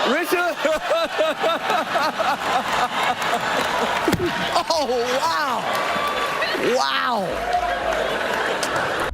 Richard? Oh, wow. Wow.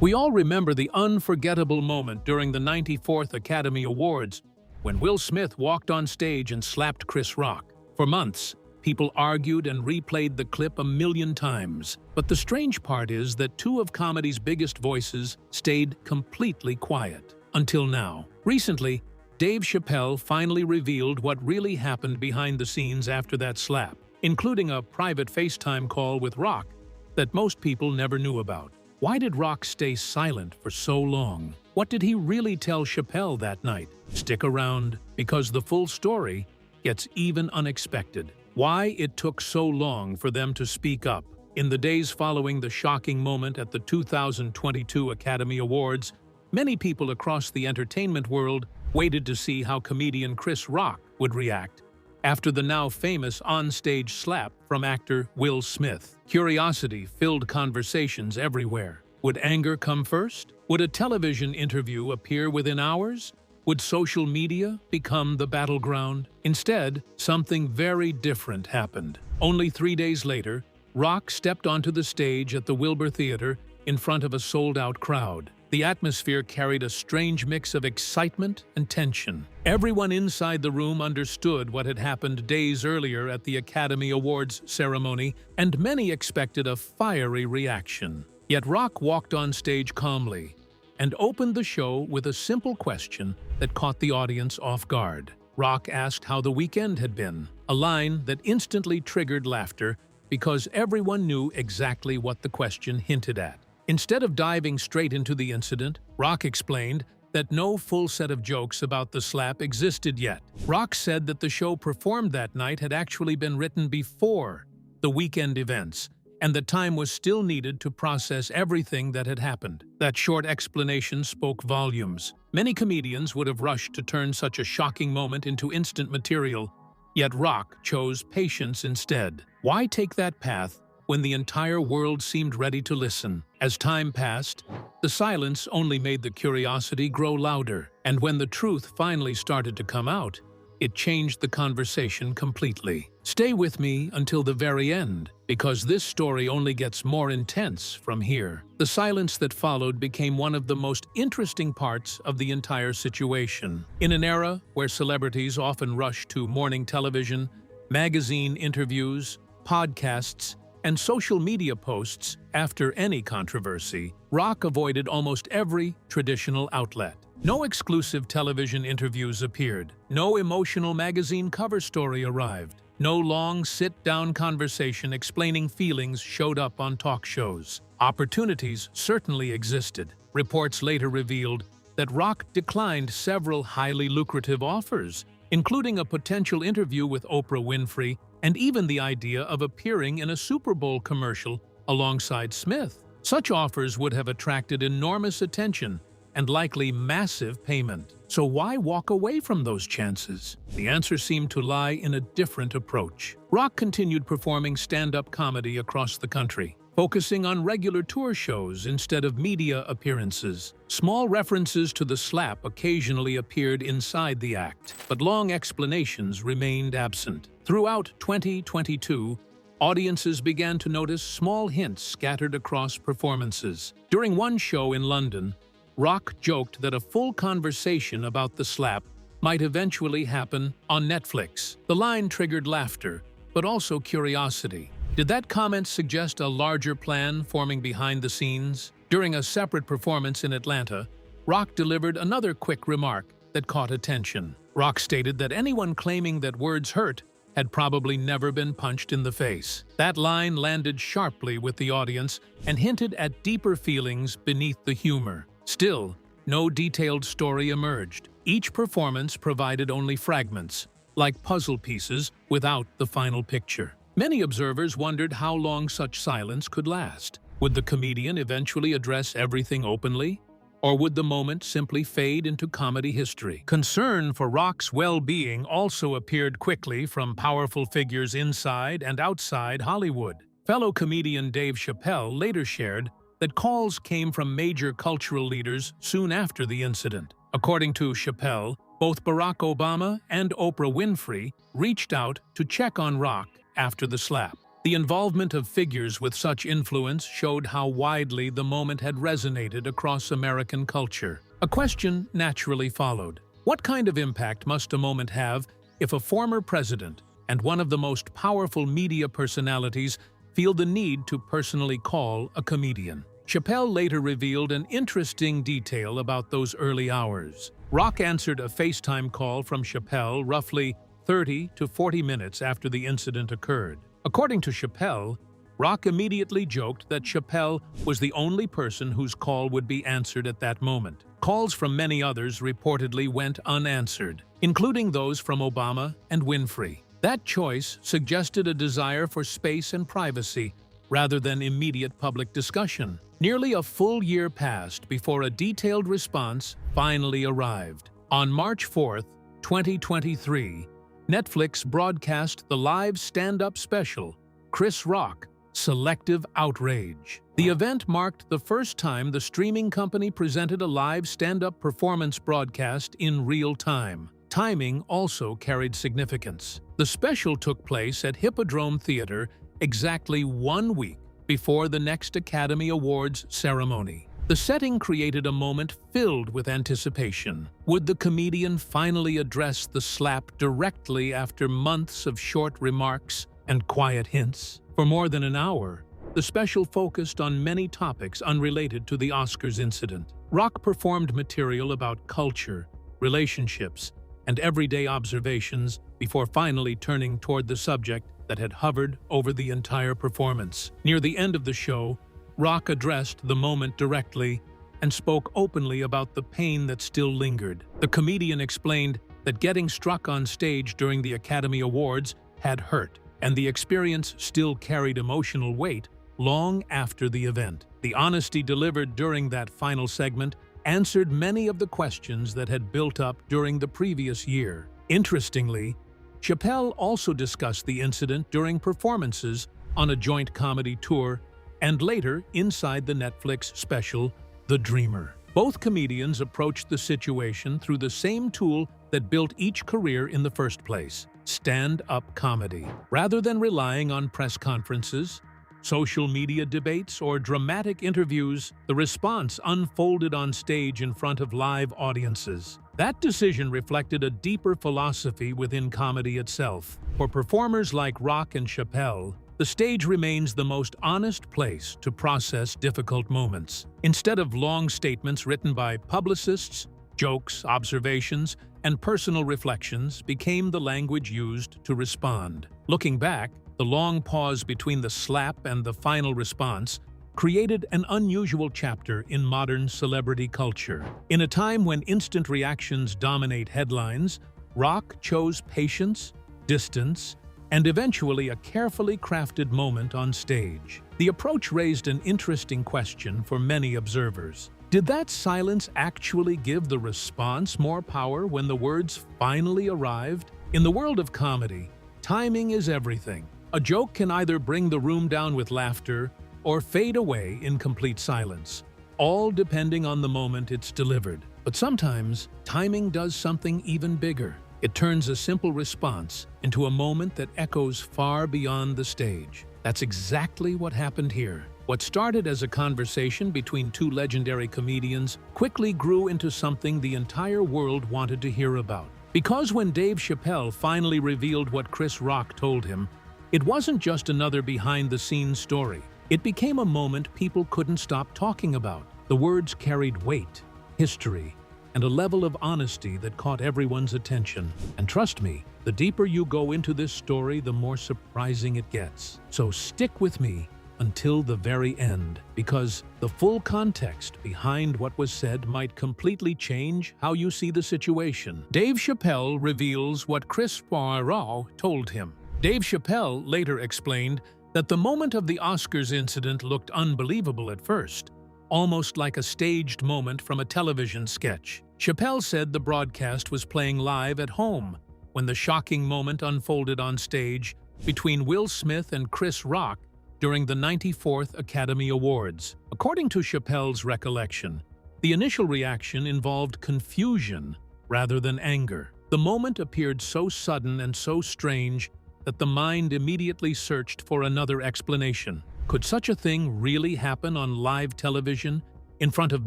We all remember the unforgettable moment during the 94th Academy Awards when Will Smith walked on stage and slapped Chris Rock. For months, people argued and replayed the clip a million times. But the strange part is that two of comedy's biggest voices stayed completely quiet. Until now. Recently, Dave Chappelle finally revealed what really happened behind the scenes after that slap, including a private FaceTime call with Rock that most people never knew about. Why did Rock stay silent for so long? What did he really tell Chappelle that night? Stick around, because the full story gets even unexpected. Why it took so long for them to speak up. In the days following the shocking moment at the 2022 Academy Awards, many people across the entertainment world waited to see how comedian Chris Rock would react after the now famous onstage slap from actor Will Smith. Curiosity filled conversations everywhere. Would anger come first? Would a television interview appear within hours? Would social media become the battleground? Instead, something very different happened. Only 3 days later, Rock stepped onto the stage at the Wilbur Theater in front of a sold-out crowd. The atmosphere carried a strange mix of excitement and tension. Everyone inside the room understood what had happened days earlier at the Academy Awards ceremony, and many expected a fiery reaction. Yet Rock walked on stage calmly and opened the show with a simple question that caught the audience off guard. Rock asked how the weekend had been, a line that instantly triggered laughter because everyone knew exactly what the question hinted at. Instead of diving straight into the incident, Rock explained that no full set of jokes about the slap existed yet. Rock said that the show performed that night had actually been written before the weekend events, and that time was still needed to process everything that had happened. That short explanation spoke volumes. Many comedians would have rushed to turn such a shocking moment into instant material, yet Rock chose patience instead. Why take that path when the entire world seemed ready to listen? As time passed, the silence only made the curiosity grow louder, and when the truth finally started to come out, it changed the conversation completely. Stay with me until the very end, because this story only gets more intense from here. The silence that followed became one of the most interesting parts of the entire situation. In an era where celebrities often rush to morning television, magazine interviews, podcasts, and social media posts after any controversy, Rock avoided almost every traditional outlet. No exclusive television interviews appeared. No emotional magazine cover story arrived. No long sit-down conversation explaining feelings showed up on talk shows. Opportunities certainly existed. Reports later revealed that Rock declined several highly lucrative offers, including a potential interview with Oprah Winfrey and even the idea of appearing in a Super Bowl commercial alongside Smith. Such offers would have attracted enormous attention and likely massive payment. So why walk away from those chances? The answer seemed to lie in a different approach. Rock continued performing stand-up comedy across the country, focusing on regular tour shows instead of media appearances. Small references to the slap occasionally appeared inside the act, but long explanations remained absent. Throughout 2022, audiences began to notice small hints scattered across performances. During one show in London, Rock joked that a full conversation about the slap might eventually happen on Netflix. The line triggered laughter, but also curiosity. Did that comment suggest a larger plan forming behind the scenes? During a separate performance in Atlanta, Rock delivered another quick remark that caught attention. Rock stated that anyone claiming that words hurt had probably never been punched in the face. That line landed sharply with the audience and hinted at deeper feelings beneath the humor. Still, no detailed story emerged. Each performance provided only fragments, like puzzle pieces without the final picture. Many observers wondered how long such silence could last. Would the comedian eventually address everything openly? Or would the moment simply fade into comedy history? Concern for Rock's well-being also appeared quickly from powerful figures inside and outside Hollywood. Fellow comedian Dave Chappelle later shared that calls came from major cultural leaders soon after the incident. According to Chappelle, Both Barack Obama and Oprah Winfrey reached out to check on Rock after the slap. The involvement of figures with such influence showed how widely the moment had resonated across American culture. A question naturally followed. What kind of impact must a moment have if a former president and one of the most powerful media personalities feel the need to personally call a comedian? Chappelle later revealed an interesting detail about those early hours. Rock answered a FaceTime call from Chappelle roughly 30 to 40 minutes after the incident occurred. According to Chappelle, Rock immediately joked that Chappelle was the only person whose call would be answered at that moment. Calls from many others reportedly went unanswered, including those from Obama and Winfrey. That choice suggested a desire for space and privacy rather than immediate public discussion. Nearly a full year passed before a detailed response finally arrived. On March 4, 2023, Netflix broadcast the live stand-up special, Chris Rock, Selective Outrage. The event marked the first time the streaming company presented a live stand-up performance broadcast in real time. Timing also carried significance. The special took place at Hippodrome Theater exactly 1 week before the next Academy Awards ceremony. The setting created a moment filled with anticipation. Would the comedian finally address the slap directly after months of short remarks and quiet hints? For more than an hour, the special focused on many topics unrelated to the Oscars incident. Rock performed material about culture, relationships, and everyday observations before finally turning toward the subject that had hovered over the entire performance. Near the end of the show, Rock addressed the moment directly and spoke openly about the pain that still lingered. The comedian explained that getting struck on stage during the Academy Awards had hurt, and the experience still carried emotional weight long after the event. The honesty delivered during that final segment answered many of the questions that had built up during the previous year. Interestingly, Chappelle also discussed the incident during performances on a joint comedy tour and later inside the Netflix special, The Dreamer. Both comedians approached the situation through the same tool that built each career in the first place: stand-up comedy. Rather than relying on press conferences, social media debates, or dramatic interviews, the response unfolded on stage in front of live audiences. That decision reflected a deeper philosophy within comedy itself. For performers like Rock and Chappelle, the stage remains the most honest place to process difficult moments. Instead of long statements written by publicists, jokes, observations, and personal reflections became the language used to respond. Looking back, the long pause between the slap and the final response created an unusual chapter in modern celebrity culture. In a time when instant reactions dominate headlines, Rock chose patience, distance, and eventually a carefully crafted moment on stage. The approach raised an interesting question for many observers. Did that silence actually give the response more power when the words finally arrived? In the world of comedy, timing is everything. A joke can either bring the room down with laughter or fade away in complete silence, all depending on the moment it's delivered. But sometimes, timing does something even bigger. It turns a simple response into a moment that echoes far beyond the stage. That's exactly what happened here. What started as a conversation between two legendary comedians quickly grew into something the entire world wanted to hear about. Because when Dave Chappelle finally revealed what Chris Rock told him, it wasn't just another behind-the-scenes story. It became a moment people couldn't stop talking about. The words carried weight, history, and a level of honesty that caught everyone's attention. And trust me, the deeper you go into this story, the more surprising it gets. So stick with me until the very end, because the full context behind what was said might completely change how you see the situation. Dave Chappelle reveals what Chris Rock told him. Dave Chappelle later explained that the moment of the Oscars incident looked unbelievable at first, almost like a staged moment from a television sketch. Chappelle said the broadcast was playing live at home when the shocking moment unfolded on stage between Will Smith and Chris Rock during the 94th Academy Awards. According to Chappelle's recollection, the initial reaction involved confusion rather than anger. The moment appeared so sudden and so strange that the mind immediately searched for another explanation. Could such a thing really happen on live television in front of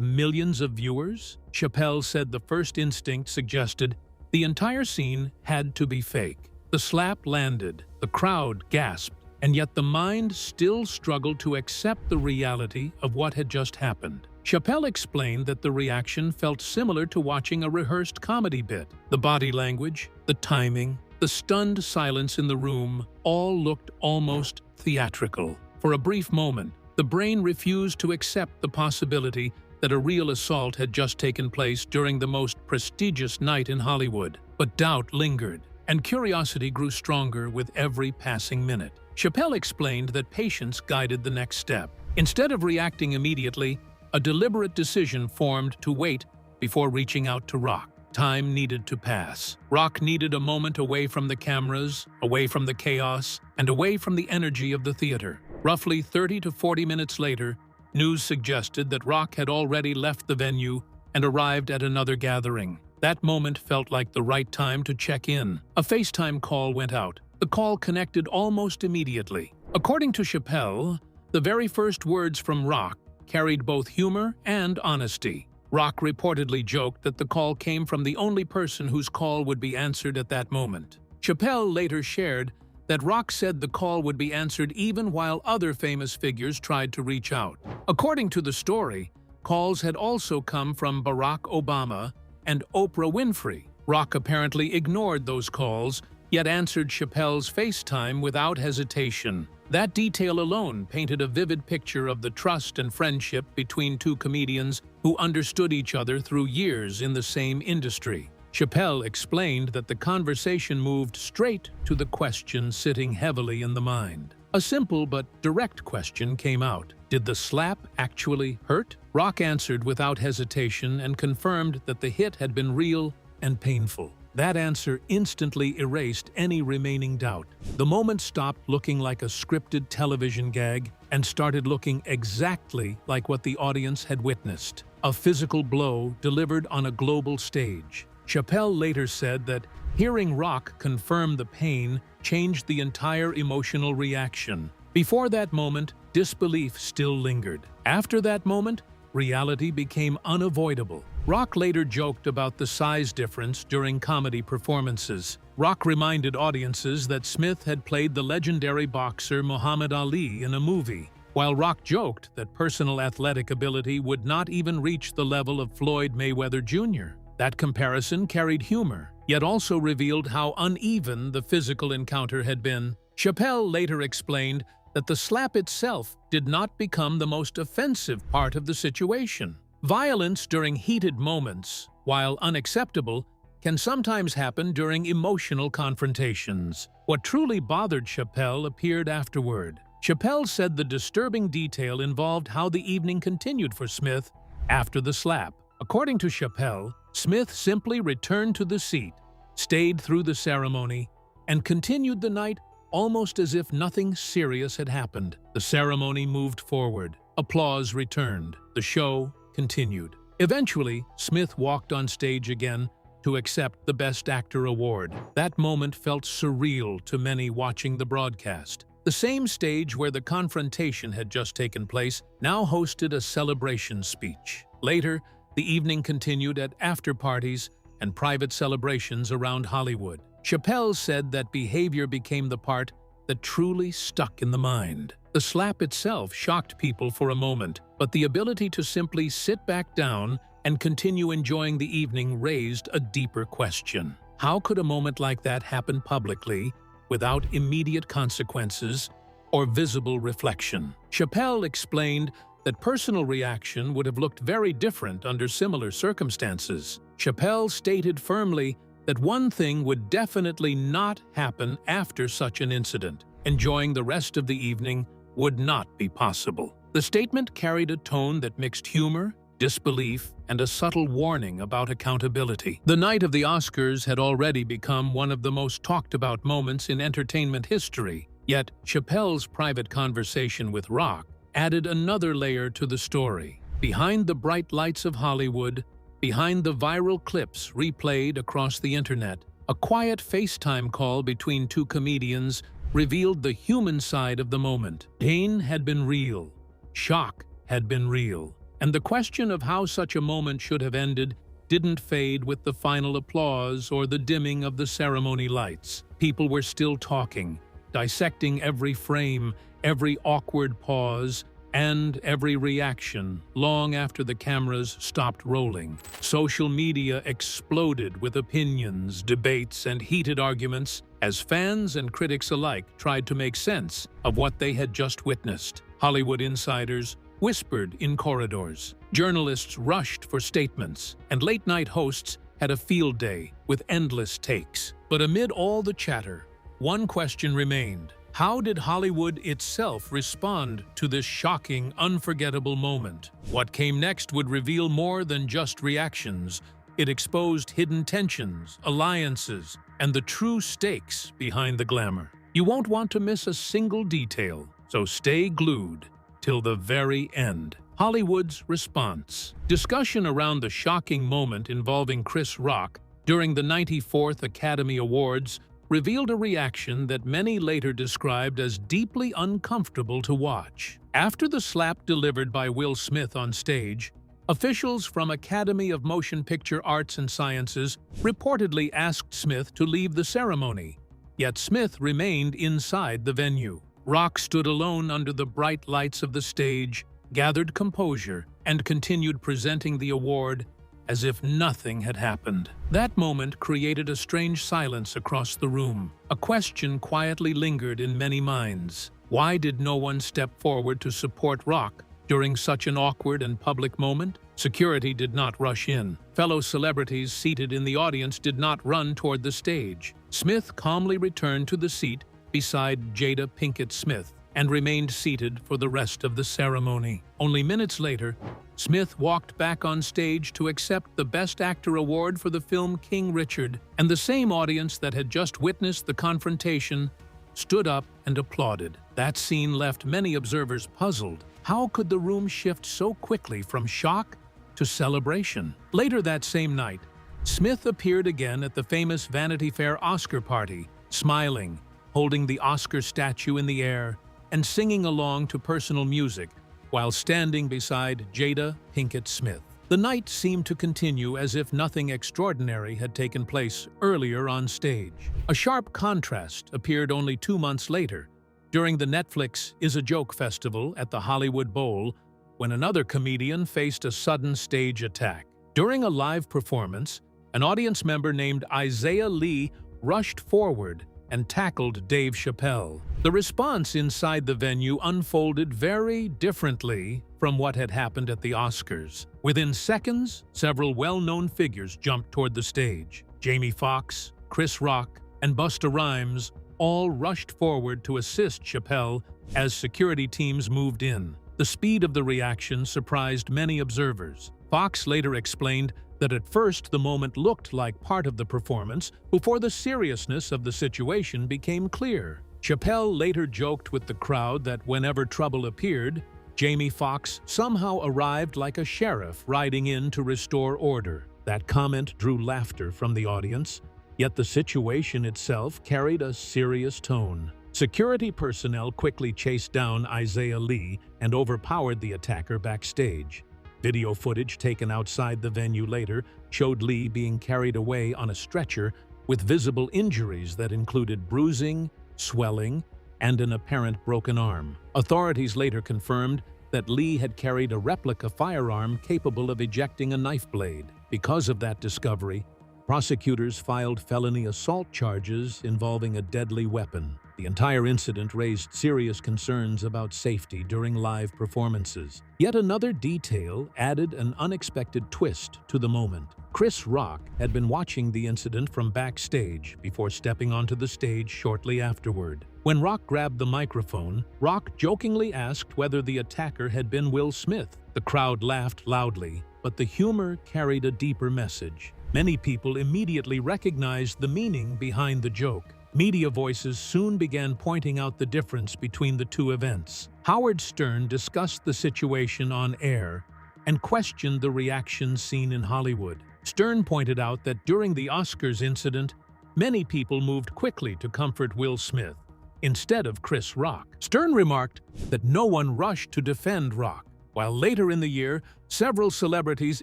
millions of viewers? Chappelle said the first instinct suggested the entire scene had to be fake. The slap landed, the crowd gasped, and yet the mind still struggled to accept the reality of what had just happened. Chappelle explained that the reaction felt similar to watching a rehearsed comedy bit. The body language, the timing, the stunned silence in the room all looked almost theatrical. For a brief moment, the brain refused to accept the possibility that a real assault had just taken place during the most prestigious night in Hollywood. But doubt lingered, and curiosity grew stronger with every passing minute. Chappelle explained that patience guided the next step. Instead of reacting immediately, a deliberate decision formed to wait before reaching out to Rock. Time needed to pass. Rock needed a moment away from the cameras, away from the chaos, and away from the energy of the theater. Roughly 30 to 40 minutes later, news suggested that Rock had already left the venue and arrived at another gathering. That moment felt like the right time to check in. A FaceTime call went out. The call connected almost immediately. According to Chappelle, the very first words from Rock carried both humor and honesty. Rock reportedly joked that the call came from the only person whose call would be answered at that moment. Chappelle later shared that Rock said the call would be answered even while other famous figures tried to reach out. According to the story, calls had also come from Barack Obama and Oprah Winfrey. Rock apparently ignored those calls, yet answered Chappelle's FaceTime without hesitation. That detail alone painted a vivid picture of the trust and friendship between two comedians who understood each other through years in the same industry. Chappelle explained that the conversation moved straight to the question sitting heavily in the mind. A simple but direct question came out. Did the slap actually hurt? Rock answered without hesitation and confirmed that the hit had been real and painful. That answer instantly erased any remaining doubt. The moment stopped looking like a scripted television gag and started looking exactly like what the audience had witnessed: a physical blow delivered on a global stage. Chappelle later said that hearing Rock confirm the pain changed the entire emotional reaction. Before that moment, disbelief still lingered. After that moment, reality became unavoidable. Rock later joked about the size difference during comedy performances. Rock reminded audiences that Smith had played the legendary boxer Muhammad Ali in a movie, while Rock joked that personal athletic ability would not even reach the level of Floyd Mayweather Jr. That comparison carried humor, yet also revealed how uneven the physical encounter had been. Chappelle later explained that the slap itself did not become the most offensive part of the situation. Violence during heated moments, while unacceptable, can sometimes happen during emotional confrontations. What truly bothered Chappelle appeared afterward. Chappelle said the disturbing detail involved how the evening continued for Smith after the slap. According to Chappelle, Smith simply returned to the seat, stayed through the ceremony, and continued the night almost as if nothing serious had happened. The ceremony moved forward. Applause returned. The show continued. Eventually, Smith walked on stage again to accept the Best Actor award. That moment felt surreal to many watching the broadcast. The same stage where the confrontation had just taken place now hosted a celebration speech. Later, the evening continued at after-parties and private celebrations around Hollywood. Chappelle said that behavior became the part that truly stuck in the mind. The slap itself shocked people for a moment, but the ability to simply sit back down and continue enjoying the evening raised a deeper question. How could a moment like that happen publicly, without immediate consequences or visible reflection? Chappelle explained that personal reaction would have looked very different under similar circumstances. Chappelle stated firmly that one thing would definitely not happen after such an incident: enjoying the rest of the evening would not be possible. The statement carried a tone that mixed humor, disbelief, and a subtle warning about accountability. The night of the Oscars had already become one of the most talked-about moments in entertainment history, yet Chappelle's private conversation with Rock added another layer to the story. Behind the bright lights of Hollywood, Behind the viral clips replayed across the internet, a quiet FaceTime call between two comedians revealed the human side of the moment. Pain had been real, shock had been real, and the question of how such a moment should have ended didn't fade with the final applause or the dimming of the ceremony lights. People were still talking, dissecting every frame, every awkward pause, and every reaction long after the cameras stopped rolling. Social media exploded with opinions, debates, and heated arguments as fans and critics alike tried to make sense of what they had just witnessed. Hollywood insiders whispered in corridors. Journalists rushed for statements, and late-night hosts had a field day with endless takes. But amid all the chatter, one question remained. How did Hollywood itself respond to this shocking, unforgettable moment? What came next would reveal more than just reactions. It exposed hidden tensions, alliances, and the true stakes behind the glamour. You won't want to miss a single detail, so stay glued till the very end. Hollywood's response. Discussion around the shocking moment involving Chris Rock during the 94th Academy Awards revealed a reaction that many later described as deeply uncomfortable to watch. After the slap delivered by Will Smith on stage, officials from Academy of Motion Picture Arts and Sciences reportedly asked Smith to leave the ceremony, yet Smith remained inside the venue. Rock stood alone under the bright lights of the stage, gathered composure, and continued presenting the award as if nothing had happened. That moment created a strange silence across the room. A question quietly lingered in many minds. Why did no one step forward to support Rock during such an awkward and public moment? Security did not rush in. Fellow celebrities seated in the audience did not run toward the stage. Smith calmly returned to the seat beside Jada Pinkett Smith and remained seated for the rest of the ceremony. Only minutes later, Smith walked back on stage to accept the Best Actor award for the film King Richard, and the same audience that had just witnessed the confrontation stood up and applauded. That scene left many observers puzzled. How could the room shift so quickly from shock to celebration? Later that same night, Smith appeared again at the famous Vanity Fair Oscar party, smiling, holding the Oscar statue in the air, and singing along to personal music while standing beside Jada Pinkett Smith. The night seemed to continue as if nothing extraordinary had taken place earlier on stage. A sharp contrast appeared only 2 months later, during the Netflix Is a Joke Festival at the Hollywood Bowl, when another comedian faced a sudden stage attack. During a live performance, an audience member named Isaiah Lee rushed forward and tackled Dave Chappelle. The response inside the venue unfolded very differently from what had happened at the Oscars. Within seconds, several well-known figures jumped toward the stage. Jamie Foxx, Chris Rock, and Busta Rhymes all rushed forward to assist Chappelle as security teams moved in. The speed of the reaction surprised many observers. Fox later explained that at first the moment looked like part of the performance before the seriousness of the situation became clear. Chappelle later joked with the crowd that whenever trouble appeared, Jamie Foxx somehow arrived like a sheriff riding in to restore order. That comment drew laughter from the audience, yet the situation itself carried a serious tone. Security personnel quickly chased down Isaiah Lee and overpowered the attacker backstage. Video footage taken outside the venue later showed Lee being carried away on a stretcher with visible injuries that included bruising, swelling, and an apparent broken arm. Authorities later confirmed that Lee had carried a replica firearm capable of ejecting a knife blade. Because of that discovery, prosecutors filed felony assault charges involving a deadly weapon. The entire incident raised serious concerns about safety during live performances. Yet another detail added an unexpected twist to the moment. Chris Rock had been watching the incident from backstage before stepping onto the stage shortly afterward. When Rock grabbed the microphone, Rock jokingly asked whether the attacker had been Will Smith. The crowd laughed loudly, but the humor carried a deeper message. Many people immediately recognized the meaning behind the joke. Media voices soon began pointing out the difference between the two events. Howard Stern discussed the situation on air, and questioned the reactions seen in Hollywood. Stern pointed out that during the Oscars incident, many people moved quickly to comfort Will Smith instead of Chris Rock. Stern remarked that no one rushed to defend Rock, while later in the year, several celebrities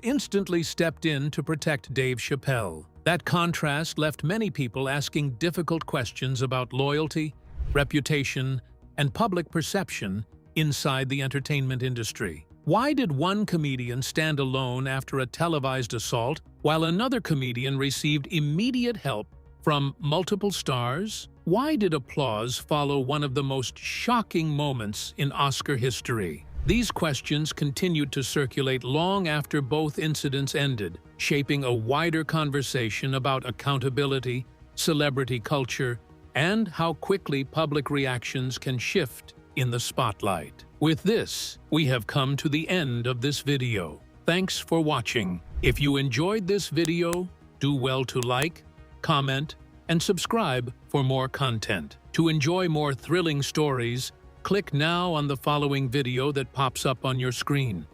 instantly stepped in to protect Dave Chappelle. That contrast left many people asking difficult questions about loyalty, reputation, and public perception inside the entertainment industry. Why did one comedian stand alone after a televised assault, while another comedian received immediate help from multiple stars? Why did applause follow one of the most shocking moments in Oscar history? These questions continued to circulate long after both incidents ended, shaping a wider conversation about accountability, celebrity culture, and how quickly public reactions can shift in the spotlight. With this, we have come to the end of this video. Thanks for watching. If you enjoyed this video, do well to like, comment, and subscribe for more content. To enjoy more thrilling stories, click now on the following video that pops up on your screen.